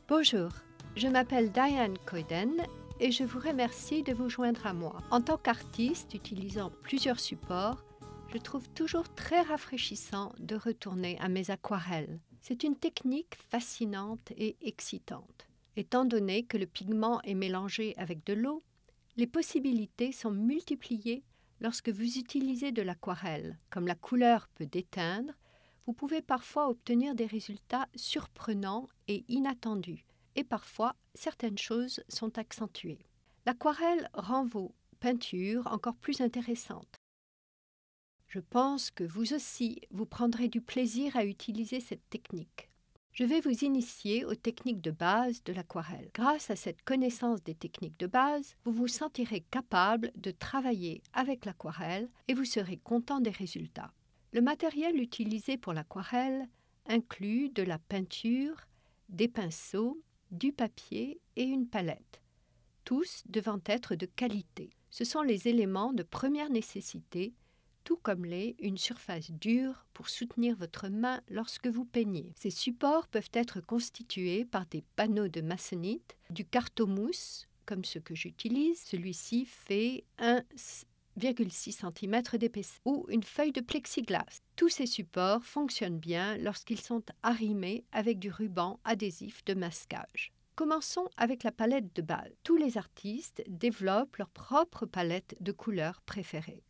Bonjour, je m'appelle Diane Coyden et je vous remercie de vous joindre à moi. En tant qu'artiste utilisant plusieurs supports, je trouve toujours très rafraîchissant de retourner à mes aquarelles. C'est une technique fascinante et excitante. Étant donné que le pigment est mélangé avec de l'eau, les possibilités sont multipliées lorsque vous utilisez de l'aquarelle. Comme la couleur peut déteindre, vous pouvez parfois obtenir des résultats surprenants et inattendus, et parfois certaines choses sont accentuées. L'aquarelle rend vos peintures encore plus intéressantes. Je pense que vous aussi, vous prendrez du plaisir à utiliser cette technique. Je vais vous initier aux techniques de base de l'aquarelle. Grâce à cette connaissance des techniques de base, vous vous sentirez capable de travailler avec l'aquarelle et vous serez content des résultats. Le matériel utilisé pour l'aquarelle inclut de la peinture, des pinceaux, du papier et une palette, tous devant être de qualité. Ce sont les éléments de première nécessité, tout comme l'est une surface dure pour soutenir votre main lorsque vous peignez. Ces supports peuvent être constitués par des panneaux de masonite, du carton-mousse, comme ce que j'utilise, celui-ci fait 1,6 cm d'épaisseur, ou une feuille de plexiglas. Tous ces supports fonctionnent bien lorsqu'ils sont arrimés avec du ruban adhésif de masquage. Commençons avec la palette de base. Tous les artistes développent leur propre palette de couleurs préférées.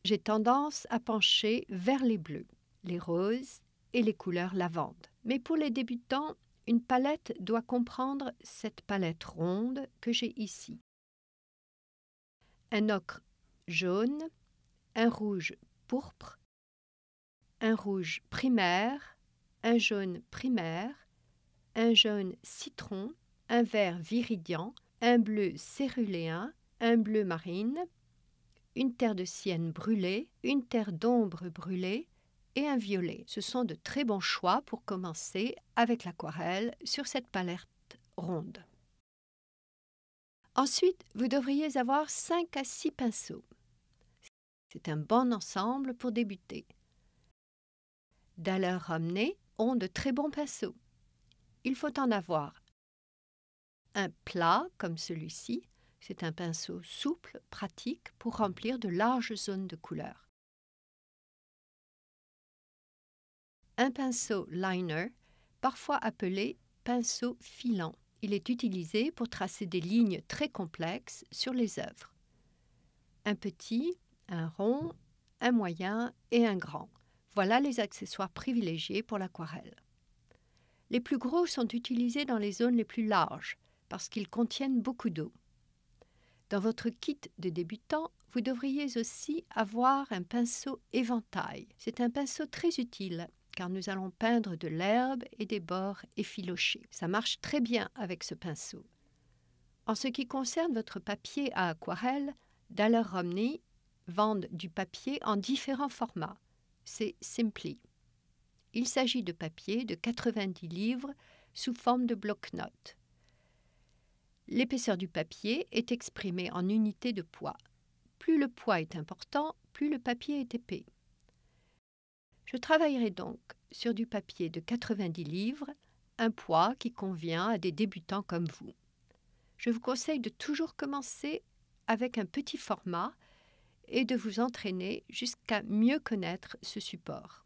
J'ai tendance à pencher vers les bleus, les roses et les couleurs lavande. Mais pour les débutants, une palette doit comprendre cette palette ronde que j'ai ici. Un ocre jaune, un rouge pourpre, un rouge primaire, un jaune primaire, un jaune citron, un vert viridien, un bleu céruléen, un bleu marine, une terre de sienne brûlée, une terre d'ombre brûlée et un violet. Ce sont de très bons choix pour commencer avec l'aquarelle sur cette palette ronde. Ensuite, vous devriez avoir 5 à 6 pinceaux. C'est un bon ensemble pour débuter. Daler Romanée ont de très bons pinceaux. Il faut en avoir un plat comme celui-ci. C'est un pinceau souple, pratique pour remplir de larges zones de couleur. Un pinceau liner, parfois appelé pinceau filant. Il est utilisé pour tracer des lignes très complexes sur les œuvres. Un petit, un rond, un moyen et un grand. Voilà les accessoires privilégiés pour l'aquarelle. Les plus gros sont utilisés dans les zones les plus larges parce qu'ils contiennent beaucoup d'eau. Dans votre kit de débutant, vous devriez aussi avoir un pinceau éventail. C'est un pinceau très utile car nous allons peindre de l'herbe et des bords effilochés. Ça marche très bien avec ce pinceau. En ce qui concerne votre papier à aquarelle, Daler Romanée vendent du papier en différents formats. C'est Simply. Il s'agit de papier de 90 livres sous forme de bloc-notes. L'épaisseur du papier est exprimée en unités de poids. Plus le poids est important, plus le papier est épais. Je travaillerai donc sur du papier de 90 livres, un poids qui convient à des débutants comme vous. Je vous conseille de toujours commencer avec un petit format et de vous entraîner jusqu'à mieux connaître ce support.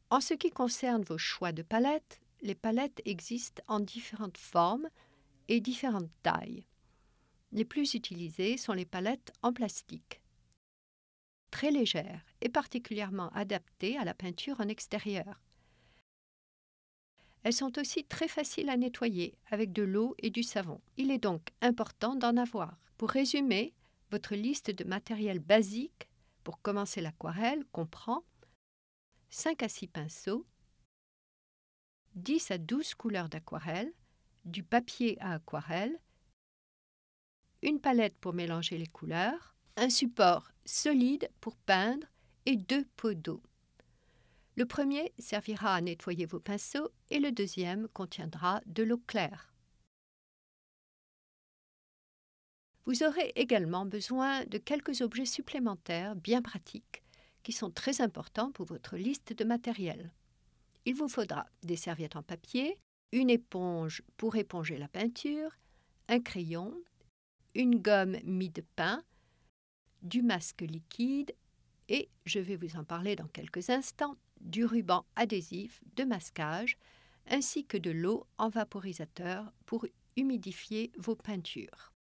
En ce qui concerne vos choix de palettes, les palettes existent en différentes formes et différentes tailles. Les plus utilisées sont les palettes en plastique, très légères et particulièrement adaptées à la peinture en extérieur. Elles sont aussi très faciles à nettoyer avec de l'eau et du savon. Il est donc important d'en avoir. Pour résumer, votre liste de matériel basique pour commencer l'aquarelle comprend 5 à 6 pinceaux, 10 à 12 couleurs d'aquarelle, du papier à aquarelle, une palette pour mélanger les couleurs, un support solide pour peindre et 2 pots d'eau. Le premier servira à nettoyer vos pinceaux et le deuxième contiendra de l'eau claire. Vous aurez également besoin de quelques objets supplémentaires bien pratiques qui sont très importants pour votre liste de matériel. Il vous faudra des serviettes en papier, une éponge pour éponger la peinture, un crayon, une gomme mie-de-pain, du masque liquide et, je vais vous en parler dans quelques instants, du ruban adhésif de masquage ainsi que de l'eau en vaporisateur pour humidifier vos peintures.